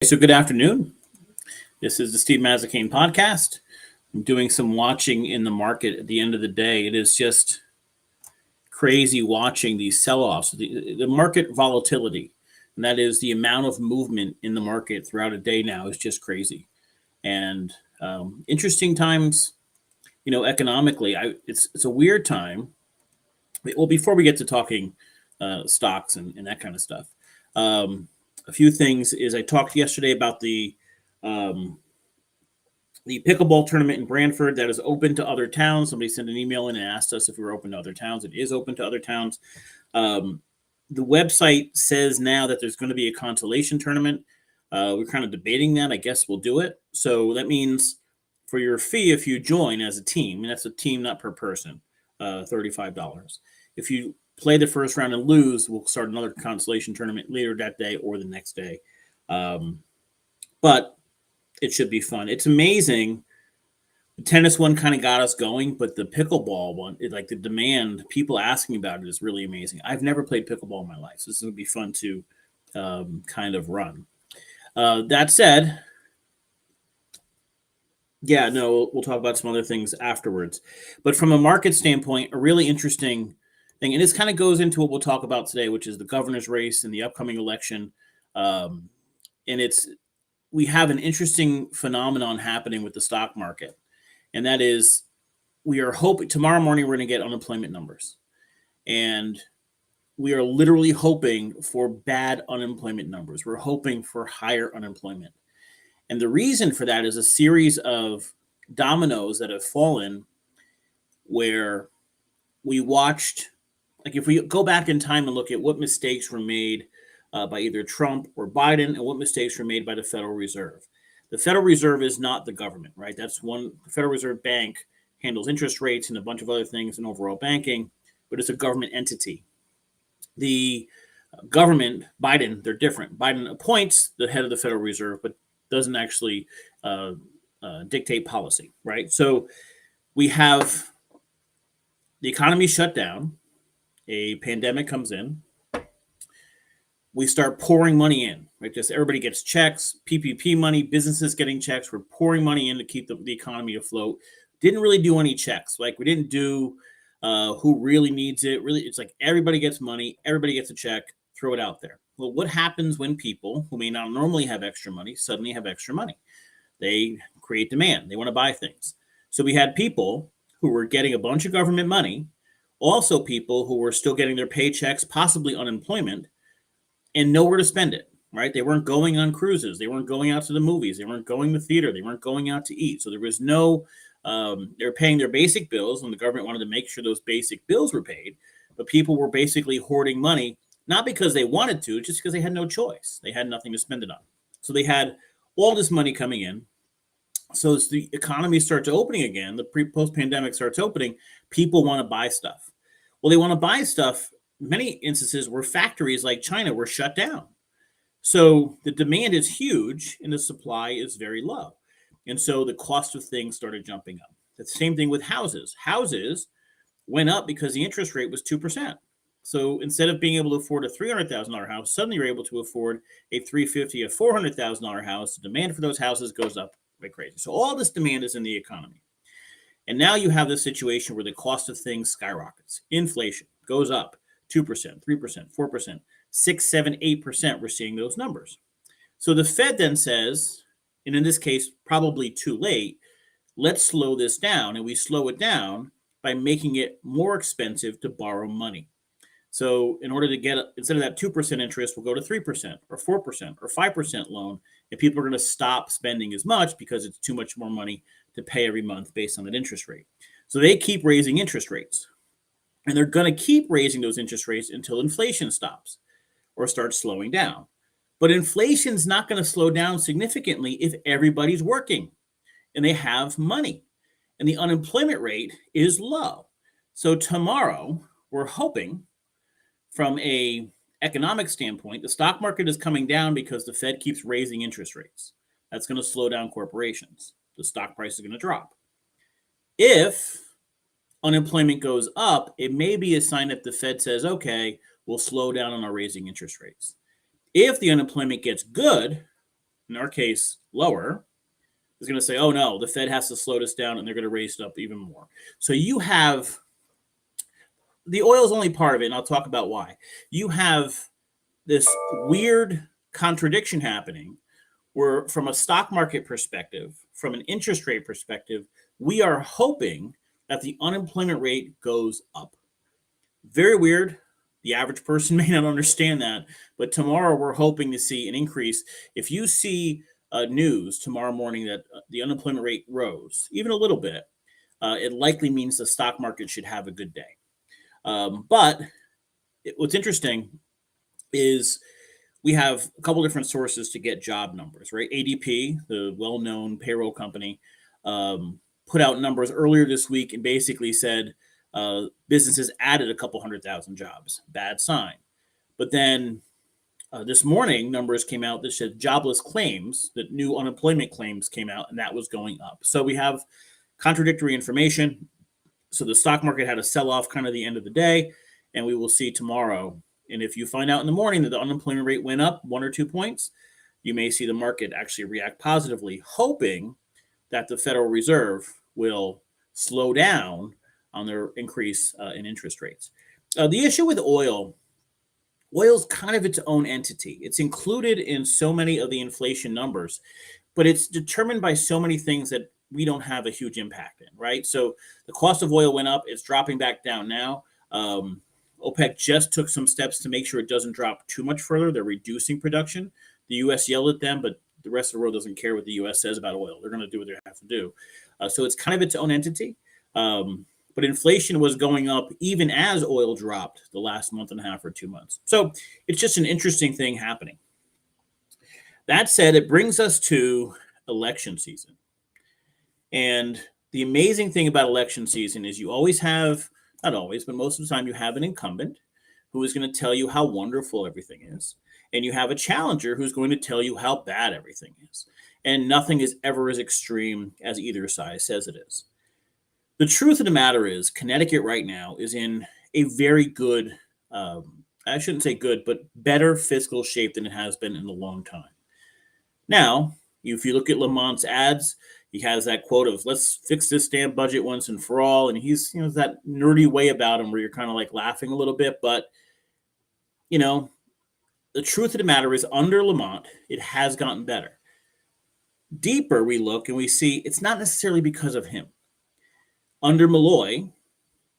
So, good afternoon. This is the Steve Mazzacane podcast. I'm doing some watching in the market at the end of the day. It is just crazy watching these sell offs, the market volatility, and that is the amount of movement in the market throughout a day now is just crazy. And interesting times, economically. It's a weird time. Well, before we get to talking stocks and that kind of stuff, um, a few things is I talked yesterday about um, the pickleball tournament in Brantford that is open to other towns. Somebody sent an email in and asked us if we were open to other towns. It is open to other towns. Um, the website says now that there's going to be a consolation tournament. We're kind of debating that. I guess we'll do it. So that means for your fee, if you join as a team, and that's a team, not per person, $35. If you play the first round and lose, we'll start another consolation tournament later that day or the next day. But it should be fun. It's amazing. The tennis one kind of got us going, but the pickleball one, like the demand, people asking about it is really amazing. I've never played pickleball in my life, so this is going to be fun to kind of run. That said, yeah, no, we'll talk about some other things afterwards. But from a market standpoint, a really interesting thing, and this kind of goes into what we'll talk about today, which is the governor's race and the upcoming election. And we have an interesting phenomenon happening with the stock market, and that is we are hoping tomorrow morning we're going to get unemployment numbers, and we are literally hoping for bad unemployment numbers. We're hoping for higher unemployment. And the reason for that is a series of dominoes that have fallen where we watched, like if we go back in time and look at what mistakes were made by either Trump or Biden and what mistakes were made by the Federal Reserve. The Federal Reserve is not the government, right? The Federal Reserve Bank handles interest rates and a bunch of other things in overall banking, but it's a government entity. The government, Biden, they're different. Biden appoints the head of the Federal Reserve, but doesn't actually dictate policy, right? So we have the economy shut down, a pandemic comes in, we start pouring money in, right? Just everybody gets checks, PPP money, businesses getting checks. We're pouring money in to keep the economy afloat. Didn't really do any checks. Like we didn't do who really needs it. Really, it's like everybody gets money, everybody gets a check, throw it out there. Well, what happens when people who may not normally have extra money suddenly have extra money? They create demand. They want to buy things. So we had people who were getting a bunch of government money, also people who were still getting their paychecks, possibly unemployment, and nowhere to spend it, right? They weren't going on cruises. They weren't going out to the movies. They weren't going to theater. They weren't going out to eat. So there was no, they're paying their basic bills, and the government wanted to make sure those basic bills were paid. But people were basically hoarding money, not because they wanted to, just because they had no choice. They had nothing to spend it on. So they had all this money coming in. So as the economy starts opening again, the post-pandemic starts opening, people want to buy stuff. Well, they want to buy stuff. Many instances where factories like China were shut down. So the demand is huge and the supply is very low. And so the cost of things started jumping up. The same thing with houses. Houses went up because the interest rate was 2%. So instead of being able to afford a $300,000 house, suddenly you're able to afford a $350,000, a $400,000 house. The demand for those houses goes up like crazy. So all this demand is in the economy. And now you have this situation where the cost of things skyrockets. Inflation goes up 2%, 3%, 4%, 6, 7, 8%. We're seeing those numbers. So the Fed then says, and in this case, probably too late, let's slow this down. And we slow it down by making it more expensive to borrow money. So in order to get, instead of that 2% interest, we'll go to 3% or 4% or 5% loan. And people are going to stop spending as much because it's too much more money to pay every month based on that interest rate. So they keep raising interest rates. And they're going to keep raising those interest rates until inflation stops or starts slowing down. But inflation's not going to slow down significantly if everybody's working and they have money. And the unemployment rate is low. So tomorrow, we're hoping from a economic standpoint, the stock market is coming down because the Fed keeps raising interest rates. That's going to slow down corporations. The stock price is going to drop. If unemployment goes up, it may be a sign that the Fed says, okay, we'll slow down on our raising interest rates. If the unemployment gets good, in our case, lower, is going to say, oh no, the Fed has to slow this down and they're going to raise it up even more. So you have the oil is only part of it, and I'll talk about why. You have this weird contradiction happening where, from a stock market perspective, from an interest rate perspective, we are hoping that the unemployment rate goes up. Very weird. The average person may not understand that, but tomorrow we're hoping to see an increase. If you see news tomorrow morning that the unemployment rate rose, even a little bit, it likely means the stock market should have a good day. But what's interesting is we have a couple different sources to get job numbers, right? ADP, the well-known payroll company, put out numbers earlier this week and basically said businesses added a couple 100,000 jobs. Bad sign. But then this morning, numbers came out that said jobless claims, that new unemployment claims came out, and that was going up. So we have contradictory information. So the stock market had a sell-off kind of the end of the day, and we will see tomorrow. And if you find out in the morning that the unemployment rate went up 1 or 2 points, you may see the market actually react positively, hoping that the Federal Reserve will slow down on their increase in interest rates. The issue with oil is kind of its own entity. It's included in so many of the inflation numbers, but it's determined by so many things that we don't have a huge impact in, right? So the cost of oil went up. It's dropping back down now. OPEC just took some steps to make sure it doesn't drop too much further. They're reducing production. The U.S. yelled at them, but the rest of the world doesn't care what the U.S. says about oil. They're going to do what they have to do. So it's kind of its own entity. But inflation was going up even as oil dropped the last month and a half or 2 months. So it's just an interesting thing happening. That said, it brings us to election season. And the amazing thing about election season is you always have, not always, but most of the time you have an incumbent who is going to tell you how wonderful everything is. And you have a challenger who's going to tell you how bad everything is. And nothing is ever as extreme as either side says it is. The truth of the matter is Connecticut right now is in a very good, I shouldn't say good, but better fiscal shape than it has been in a long time. Now, if you look at Lamont's ads, he has that quote of "Let's fix this damn budget once and for all," and he's that nerdy way about him where you're kind of like laughing a little bit. But the truth of the matter is, under Lamont, it has gotten better. Deeper, we look and we see it's not necessarily because of him. Under Malloy,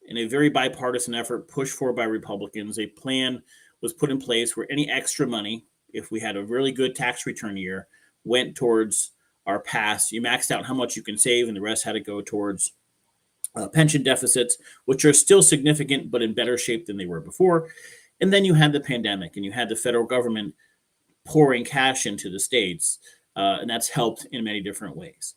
in a very bipartisan effort pushed for by Republicans, a plan was put in place where any extra money, if we had a really good tax return year, went towards our past. You maxed out how much you can save, and the rest had to go towards pension deficits, which are still significant, but in better shape than they were before. And then you had the pandemic, and you had the federal government pouring cash into the states, and that's helped in many different ways.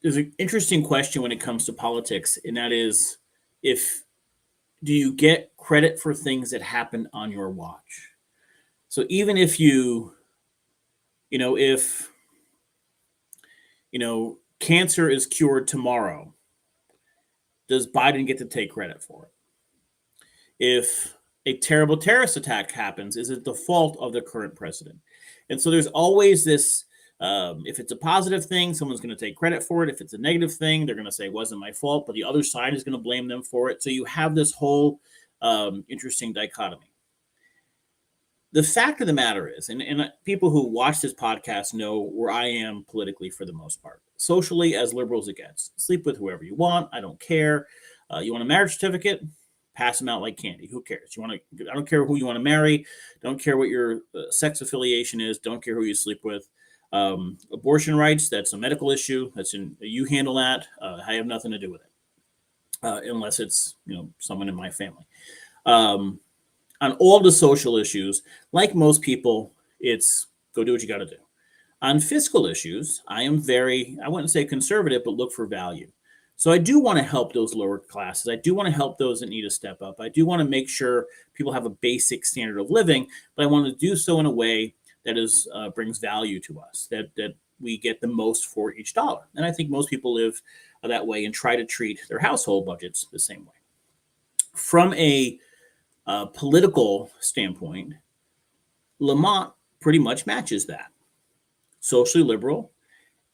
There's an interesting question when it comes to politics, and that is, do you get credit for things that happen on your watch? So even if cancer is cured tomorrow, does Biden get to take credit for it? If a terrible terrorist attack happens, is it the fault of the current president? And so there's always this, if it's a positive thing, someone's going to take credit for it. If it's a negative thing, they're going to say it wasn't my fault, but the other side is going to blame them for it. So you have this whole interesting dichotomy. The fact of the matter is, and people who watch this podcast know where I am politically for the most part. Socially, as liberal as it gets. Sleep with whoever you want. I don't care. You want a marriage certificate? Pass them out like candy. Who cares? I don't care who you want to marry. Don't care what your sex affiliation is. Don't care who you sleep with. Abortion rights, that's a medical issue. You handle that. I have nothing to do with it. Unless it's, someone in my family. On all the social issues, like most people, it's go do what you got to do. On fiscal issues, I am I wouldn't say conservative, but look for value. So I do want to help those lower classes. I do want to help those that need to step up. I do want to make sure people have a basic standard of living, but I want to do so in a way that brings value to us, that we get the most for each dollar. And I think most people live that way and try to treat their household budgets the same way. From a political standpoint, Lamont pretty much matches that. Socially liberal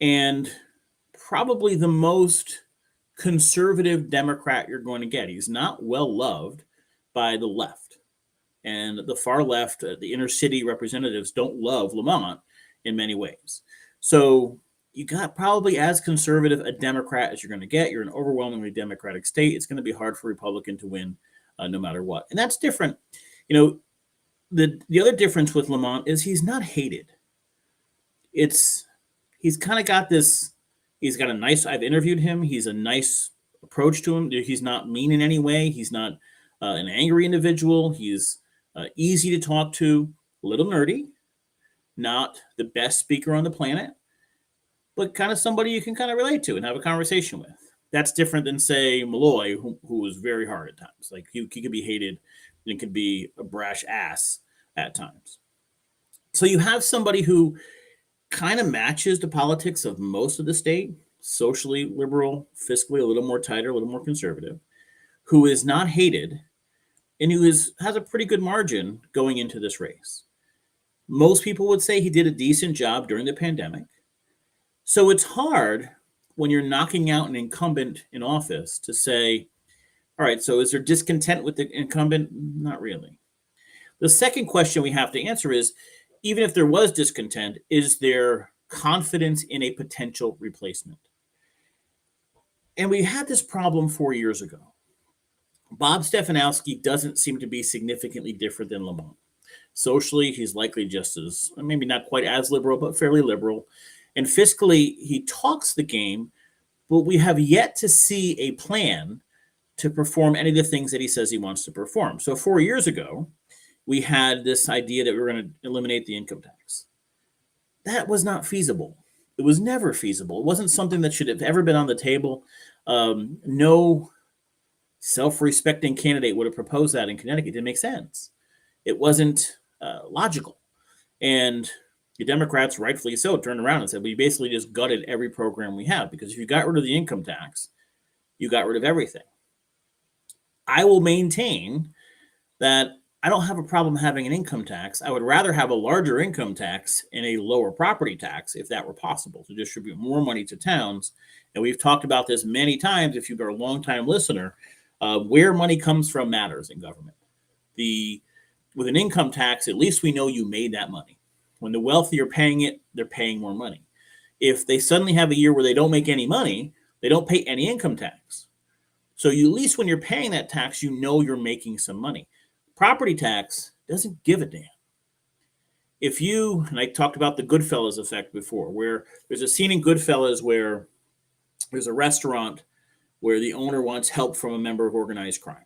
and probably the most conservative Democrat you're going to get. He's not well loved by the left. And the far left, the inner city representatives don't love Lamont in many ways. So you got probably as conservative a Democrat as you're going to get. You're an overwhelmingly Democratic state. It's going to be hard for a Republican to win no matter what. And that's different. You know, the other difference with Lamont is he's not hated. He's kind of got this, he's got a nice, I've interviewed him. He's a nice approach to him. He's not mean in any way. He's not an angry individual. He's easy to talk to, a little nerdy, not the best speaker on the planet, but kind of somebody you can kind of relate to and have a conversation with. That's different than, say, Malloy, who was very hard at times. Like he could be hated and could be a brash ass at times. So you have somebody who kind of matches the politics of most of the state, socially liberal, fiscally a little more tighter, a little more conservative, who is not hated and who has a pretty good margin going into this race. Most people would say he did a decent job during the pandemic. So it's hard when you're knocking out an incumbent in office to say, all right, so is there discontent with the incumbent? Not really. The second question we have to answer is, even if there was discontent, is there confidence in a potential replacement? And we had this problem 4 years ago. Bob Stefanowski doesn't seem to be significantly different than Lamont. Socially, he's likely just as, maybe not quite as liberal, but fairly liberal. And fiscally, he talks the game, but we have yet to see a plan to perform any of the things that he says he wants to perform. So 4 years ago, we had this idea that we were going to eliminate the income tax. That was not feasible. It was never feasible. It wasn't something that should have ever been on the table. No self-respecting candidate would have proposed that in Connecticut. It didn't make sense. It wasn't logical. And the Democrats, rightfully so, turned around and said, we basically just gutted every program we have, because if you got rid of the income tax, you got rid of everything. I will maintain that I don't have a problem having an income tax. I would rather have a larger income tax and a lower property tax, if that were possible, to distribute more money to towns. And we've talked about this many times. If you've been a longtime listener, where money comes from matters in government. With an income tax, at least we know you made that money. When the wealthy are paying it, they're paying more money. If they suddenly have a year where they don't make any money, they don't pay any income tax. So you, at least when you're paying that tax, you know you're making some money. Property tax doesn't give a damn. If you, and I talked about the Goodfellas effect before, where there's a scene in Goodfellas where there's a restaurant where the owner wants help from a member of organized crime. And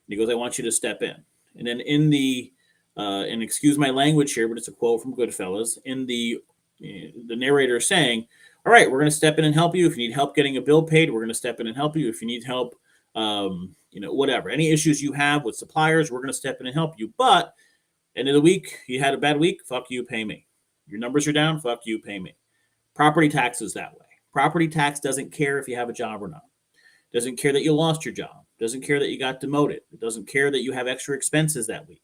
he goes, I want you to step in. And then in the, and excuse my language here, but it's a quote from Goodfellas, in the narrator saying, all right, we're going to step in and help you. If you need help getting a bill paid, we're going to step in and help you. If you need help, whatever, any issues you have with suppliers, we're going to step in and help you. But end of the week, you had a bad week, fuck you, pay me. Your numbers are down, fuck you, pay me. Property tax is that way. Property tax doesn't care if you have a job or not. Doesn't care that you lost your job. Doesn't care that you got demoted. It doesn't care that you have extra expenses that week.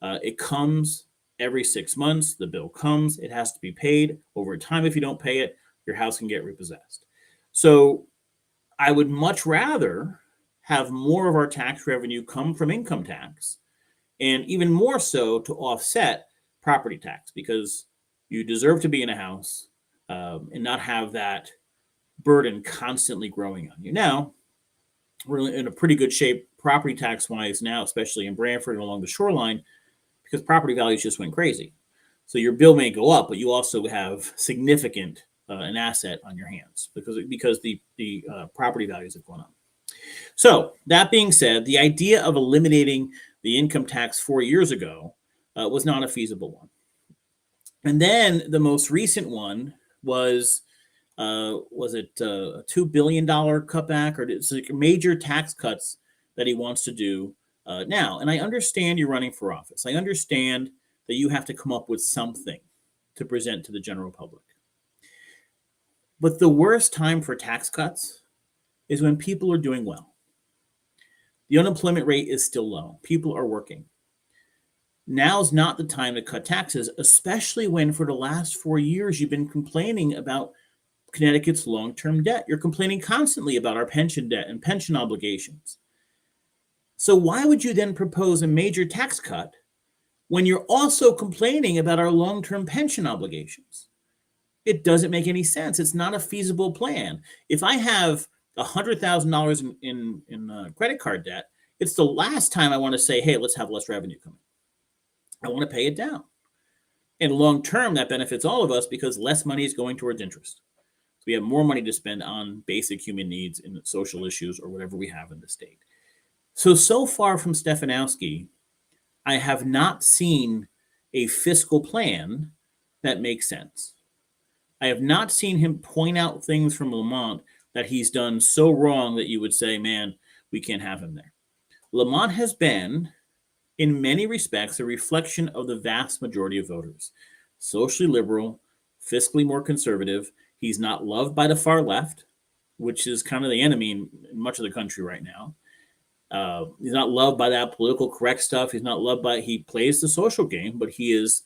It comes every 6 months. The bill comes. It has to be paid. Over time, if you don't pay it, your house can get repossessed. So I would much rather have more of our tax revenue come from income tax, and even more so to offset property tax, because you deserve to be in a house and not have that burden constantly growing on you. Now, we're in a pretty good shape property tax wise now, especially in Branford and along the shoreline, because property values just went crazy. So your bill may go up, but you also have significant an asset on your hands because the property values have gone up. So that being said, the idea of eliminating the income tax 4 years ago was not a feasible one. And then the most recent one was it a $2 billion cutback, or it's like major tax cuts that he wants to do now. And I understand you're running for office. I understand that you have to come up with something to present to the general public. But the worst time for tax cuts is when people are doing well. The unemployment rate is still low. People are working. Now's not the time to cut taxes, especially when for the last 4 years you've been complaining about Connecticut's long-term debt. You're complaining constantly about our pension debt and pension obligations. So why would you then propose a major tax cut when you're also complaining about our long-term pension obligations? It doesn't make any sense. It's not a feasible plan. If I have $100,000 in credit card debt, it's the last time I want to say, hey, let's have less revenue coming. I want to pay it down. And long term, that benefits all of us because less money is going towards interest. So we have more money to spend on basic human needs and social issues or whatever we have in the state. So far from Stefanowski, I have not seen a fiscal plan that makes sense. I have not seen him point out things from Lamont that he's done so wrong that you would say, man, we can't have him there. Lamont has been, in many respects, a reflection of the vast majority of voters. Socially liberal, fiscally more conservative. He's not loved by the far left, which is kind of the enemy in much of the country right now. He's not loved by that political correct stuff. He's not loved by, he plays the social game, but he is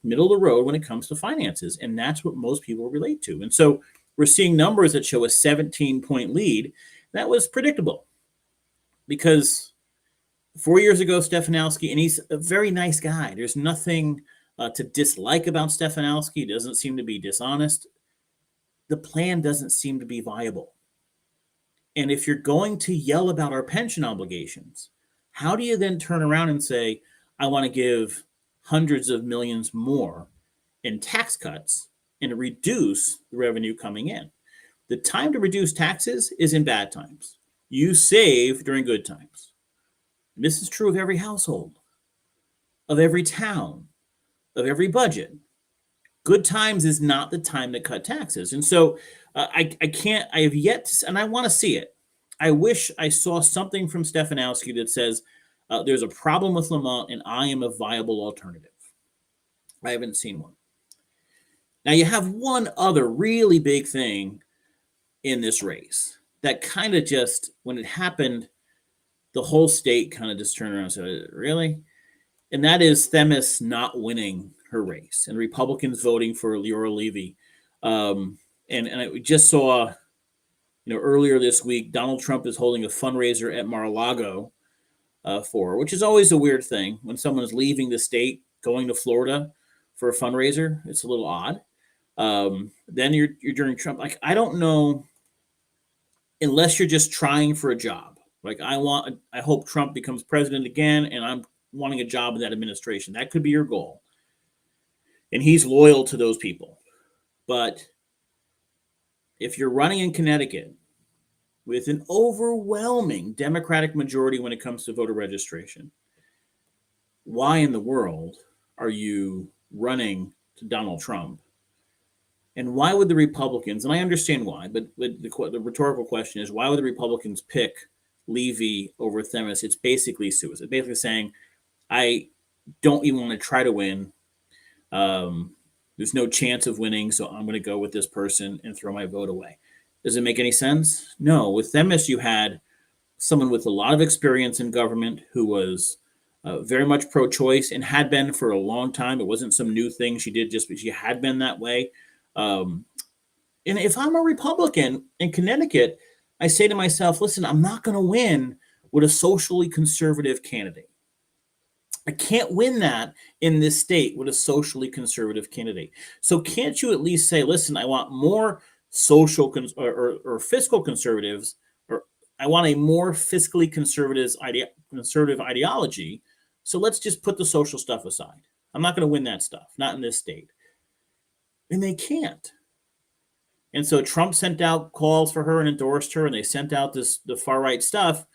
middle of the road when it comes to finances. And that's what most people relate to. And so we're seeing numbers that show a 17-point lead. That was predictable because 4 years ago, Stefanowski, and he's a very nice guy. There's nothing to dislike about Stefanowski. He doesn't seem to be dishonest. The plan doesn't seem to be viable. And if you're going to yell about our pension obligations, how do you then turn around and say, I want to give hundreds of millions more in tax cuts and reduce the revenue coming in? The time to reduce taxes is in bad times. You save during good times. This is true of every household, of every town, of every budget. Good times is not the time to cut taxes. And so I have yet to, and I want to see it. I wish I saw something from Stefanowski that says there's a problem with Lamont and I am a viable alternative. I haven't seen one. Now you have one other really big thing in this race that kind of just, when it happened, the whole state kind of just turned around and said, really? And that is Themis not winning her race and Republicans voting for Leora Levy. And I just saw, earlier this week, Donald Trump is holding a fundraiser at Mar-a-Lago for her, which is always a weird thing. When someone is leaving the state, going to Florida for a fundraiser, it's a little odd. Then you're during Trump. Like, I don't know, unless you're just trying for a job. Like, I hope Trump becomes president again, and I'm wanting a job in that administration. That could be your goal. And he's loyal to those people. But if you're running in Connecticut with an overwhelming Democratic majority when it comes to voter registration, why in the world are you running to Donald Trump? And why would the Republicans, and I understand why, but the rhetorical question is, why would the Republicans pick Levy over Themis? It's basically suicide. Basically saying, I don't even want to try to win. There's no chance of winning, so I'm going to go with this person and throw my vote away. Does it make any sense? No. With Themis, you had someone with a lot of experience in government who was very much pro-choice and had been for a long time. It wasn't some new thing she did just because she had been that way. And if I'm a Republican in Connecticut, I say to myself, listen, I'm not going to win with a socially conservative candidate. I can't win that in this state with a socially conservative candidate. So can't you at least say, listen, I want more social or fiscal conservatives, or I want a more fiscally conservative ideology. So let's just put the social stuff aside. I'm not going to win that stuff, not in this state. And they can't. And so Trump sent out calls for her and endorsed her, and they sent out the far right stuff.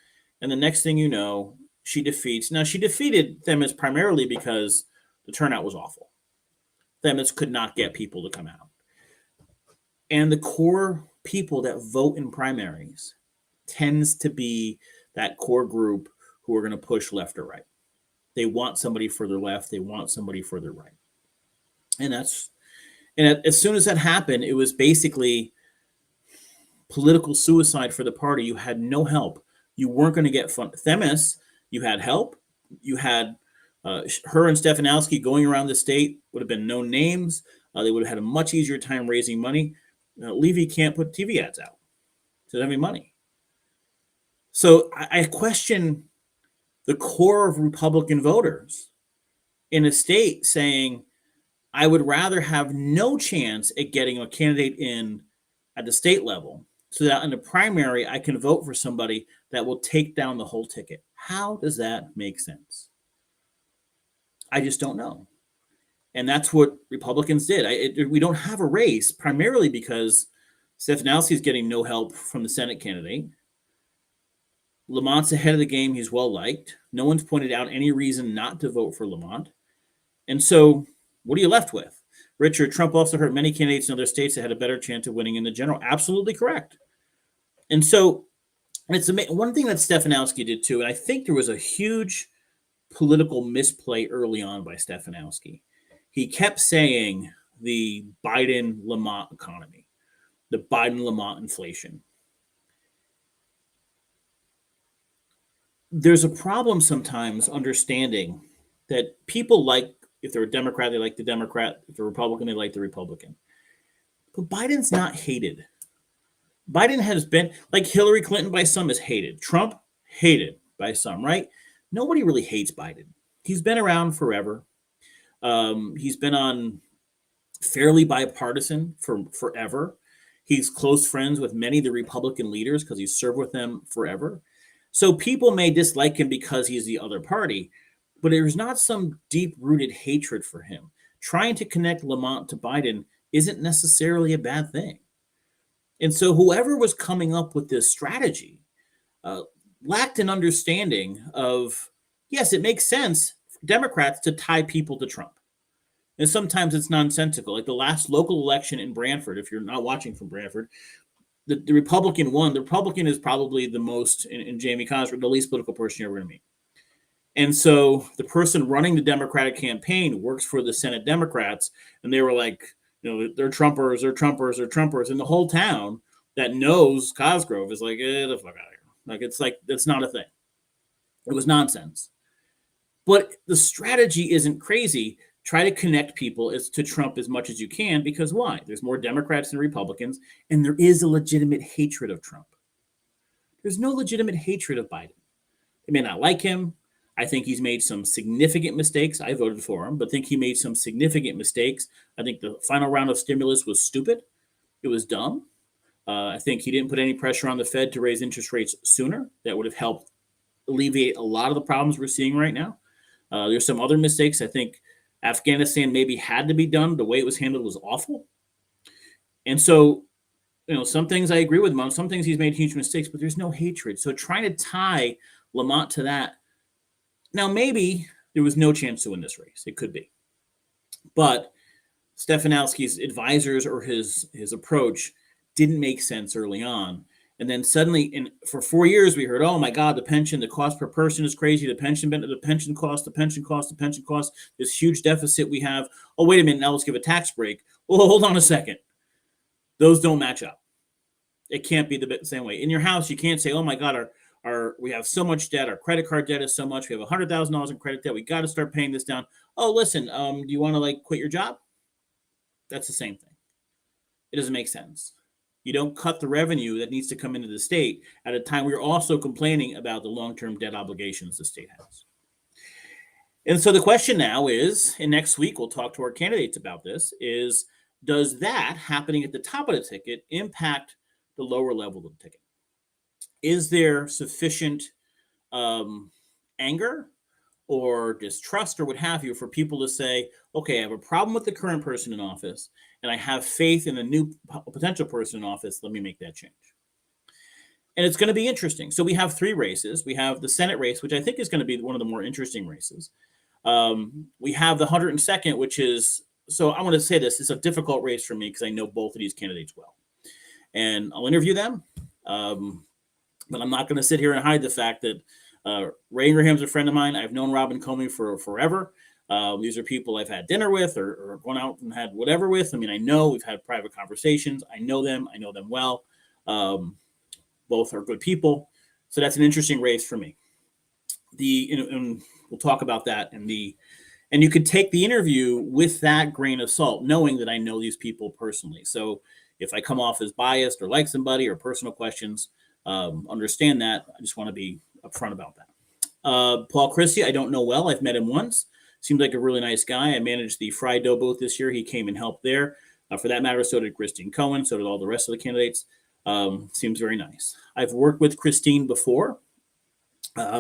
And the next thing you know, she defeated Themis primarily because the turnout was awful. Themis could not get people to come out. And the core people that vote in primaries tends to be that core group who are going to push left or right. They want somebody further left. They want somebody further right. And as soon as that happened, it was basically political suicide for the party. You had no help. You weren't going to get fun. Themis, you had help. You had Her and Stefanowski going around the state would have been known names. They would have had a much easier time raising money. Levy can't put TV ads out. Doesn't have any money. So I question the core of Republican voters in a state saying, I would rather have no chance at getting a candidate in at the state level so that in the primary, I can vote for somebody that will take down the whole ticket. How does that make sense? I just don't know. And that's what Republicans did. We don't have a race primarily because Stefanowski is getting no help from the Senate candidate. Lamont's ahead of the game. He's well liked. No one's pointed out any reason not to vote for Lamont. And so what are you left with? Richard, Trump also hurt many candidates in other states that had a better chance of winning in the general. Absolutely correct. And so it's one thing that Stefanowski did too, and I think there was a huge political misplay early on by Stefanowski. He kept saying the Biden-Lamont economy, the Biden-Lamont inflation. There's a problem sometimes understanding that people like, if they're a Democrat, they like the Democrat. If they're a Republican, they like the Republican. But Biden's not hated. Biden has been, like Hillary Clinton by some is hated. Trump, hated by some, right? Nobody really hates Biden. He's been around forever. He's been on fairly bipartisan for forever. He's close friends with many of the Republican leaders because he's served with them forever. So people may dislike him because he's the other party, but there's not some deep-rooted hatred for him. Trying to connect Lamont to Biden isn't necessarily a bad thing. And so whoever was coming up with this strategy lacked an understanding of, yes, it makes sense for Democrats to tie people to Trump. And sometimes it's nonsensical. Like the last local election in Brantford, if you're not watching from Brantford, the Republican won. The Republican is probably the most, in Jamie Cosgrove, the least political person you're ever going to meet. And so the person running the Democratic campaign works for the Senate Democrats, and they were like, they're Trumpers, they're Trumpers, they're Trumpers. And the whole town that knows Cosgrove is like, the fuck out of here. That's not a thing. It was nonsense. But the strategy isn't crazy. Try to connect people to Trump as much as you can, because why? There's more Democrats than Republicans, and there is a legitimate hatred of Trump. There's no legitimate hatred of Biden. They may not like him. I think he's made some significant mistakes. I voted for him, but think he made some significant mistakes. I think the final round of stimulus was stupid. It was dumb. I think he didn't put any pressure on the Fed to raise interest rates sooner. That would have helped alleviate a lot of the problems we're seeing right now. There's some other mistakes. I think Afghanistan maybe had to be done. The way it was handled was awful. And so, some things I agree with him on. Some things he's made huge mistakes, but there's no hatred. So trying to tie Lamont to that. Now, maybe there was no chance to win this race. It could be. But Stefanowski's advisors or his approach didn't make sense early on. And then suddenly, for 4 years, we heard, oh, my God, the cost per person is crazy. The pension cost, this huge deficit we have. Oh, wait a minute. Now let's give a tax break. Well, hold on a second. Those don't match up. It can't be the same way. In your house, you can't say, oh, my God, we have so much debt. Our credit card debt is so much. We have $100,000 in credit debt. We got to start paying this down. Oh, listen, do you want to quit your job? That's the same thing. It doesn't make sense. You don't cut the revenue that needs to come into the state at a time we're also complaining about the long-term debt obligations the state has. And so the question now is, and next week we'll talk to our candidates about this, is does that happening at the top of the ticket impact the lower level of the ticket? Is there sufficient anger or distrust or what have you for people to say, okay, I have a problem with the current person in office and I have faith in a new potential person in office. Let me make that change. And it's going to be interesting. So we have 3 races. We have the Senate race, which I think is going to be one of the more interesting races. We have the 102nd, which is, so I want to say this, it's a difficult race for me because I know both of these candidates well. And I'll interview them. But I'm not going to sit here and hide the fact that Ray Ingraham's a friend of mine. I've known Robin Comey for forever. These are people I've had dinner with or gone out and had whatever with. I mean, I know we've had private conversations. I know them well. Both are good people. So that's an interesting race for me. And we'll talk about that and you could take the interview with that grain of salt, knowing that I know these people personally. So if I come off as biased or like somebody or personal questions, understand that. I just want to be upfront about that. Paul Christie, I don't know well. I've met him once. Seemed like a really nice guy. I managed the fried dough booth this year. He came and helped there. For that matter, so did Christine Cohen. So did all the rest of the candidates. Seems very nice. I've worked with Christine before.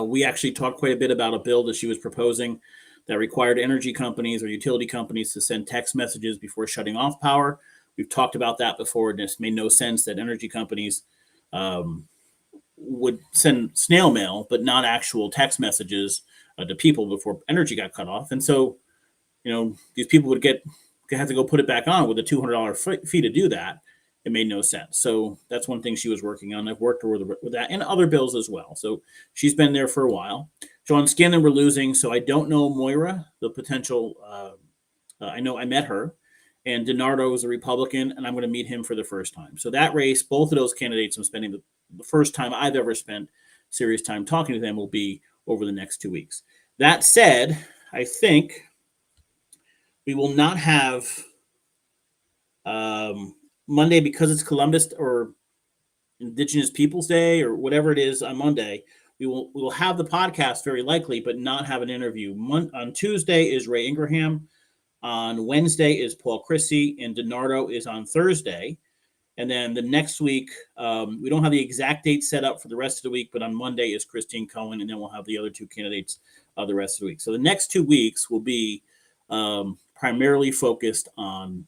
We actually talked quite a bit about a bill that she was proposing that required energy companies or utility companies to send text messages before shutting off power. We've talked about that before, and it's made no sense that energy companies would send snail mail, but not actual text messages to people before energy got cut off. And so, these people would have to go put it back on with a $200 fee to do that. It made no sense. So that's one thing she was working on. I've worked with that and other bills as well. So she's been there for a while. John Scanlon, we're losing. So I don't know Moira, the potential. I know I met her. And DiNardo is a Republican, and I'm going to meet him for the first time. So that race, both of those candidates, I'm spending the first time I've ever spent serious time talking to them will be over the next 2 weeks. That said, I think we will not have Monday because it's Columbus or Indigenous Peoples Day or whatever it is on Monday. We will have the podcast very likely, but not have an interview. On Tuesday is Ray Ingraham. On Wednesday is Paul Christie, and DiNardo is on Thursday. And then the next week, we don't have the exact date set up for the rest of the week, but on Monday is Christine Cohen, and then we'll have the other two candidates the rest of the week. So the next 2 weeks will be primarily focused on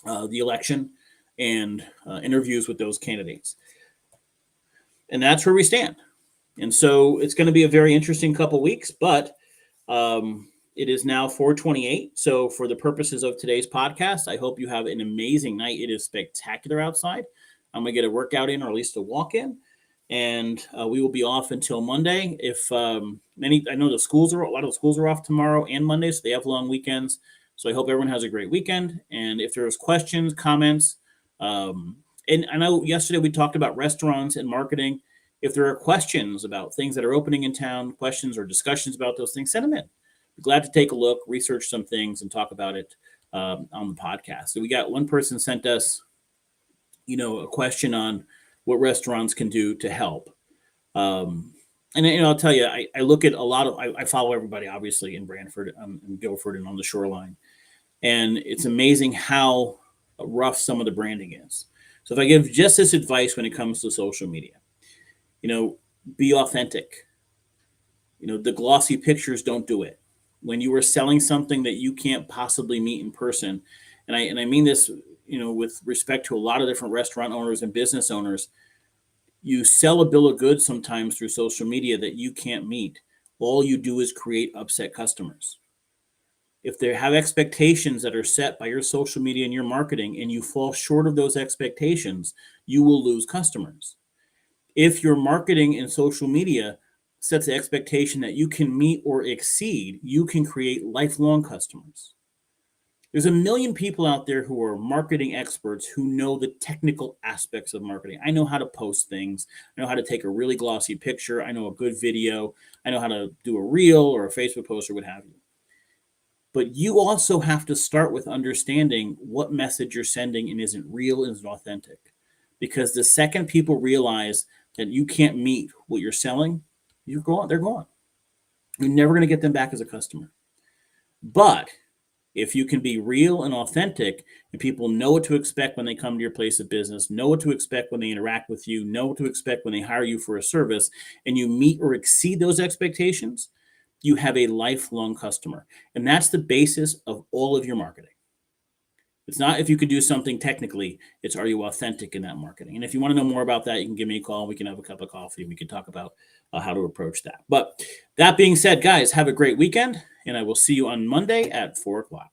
the election and interviews with those candidates. And that's where we stand. And so it's going to be a very interesting couple weeks, but it is now 4:28. So for the purposes of today's podcast, I hope you have an amazing night. It is spectacular outside. I'm going to get a workout in, or at least a walk in. And we will be off until Monday. If I know a lot of the schools are off tomorrow and Monday, so they have long weekends. So I hope everyone has a great weekend. And if there's questions, comments, and I know yesterday we talked about restaurants and marketing. If there are questions about things that are opening in town, questions or discussions about those things, send them in. Be glad to take a look, research some things, and talk about it on the podcast. So we got one person sent us, a question on what restaurants can do to help. And I'll tell you, I look at a lot of, I follow everybody obviously in Brantford and Guilford and on the shoreline. And it's amazing how rough some of the branding is. So if I give just this advice when it comes to social media, be authentic. The glossy pictures don't do it. When you are selling something that you can't possibly meet in person, and I mean this, with respect to a lot of different restaurant owners and business owners, you sell a bill of goods sometimes through social media that you can't meet. All you do is create upset customers. If they have expectations that are set by your social media and your marketing, and you fall short of those expectations, you will lose customers. If your marketing and social media sets the expectation that you can meet or exceed, you can create lifelong customers. There's a million people out there who are marketing experts who know the technical aspects of marketing. I know how to post things. I know how to take a really glossy picture. I know a good video. I know how to do a reel or a Facebook post or what have you. But you also have to start with understanding what message you're sending and isn't real and isn't authentic. Because the second people realize that you can't meet what you're selling, they're gone. You're never going to get them back as a customer. But if you can be real and authentic, and people know what to expect when they come to your place of business, know what to expect when they interact with you, know what to expect when they hire you for a service, and you meet or exceed those expectations, you have a lifelong customer. And that's the basis of all of your marketing. It's not if you could do something technically, it's are you authentic in that marketing? And if you want to know more about that, you can give me a call. We can have a cup of coffee and we can talk about how to approach that. But that being said, guys, have a great weekend, and I will see you on Monday at 4:00.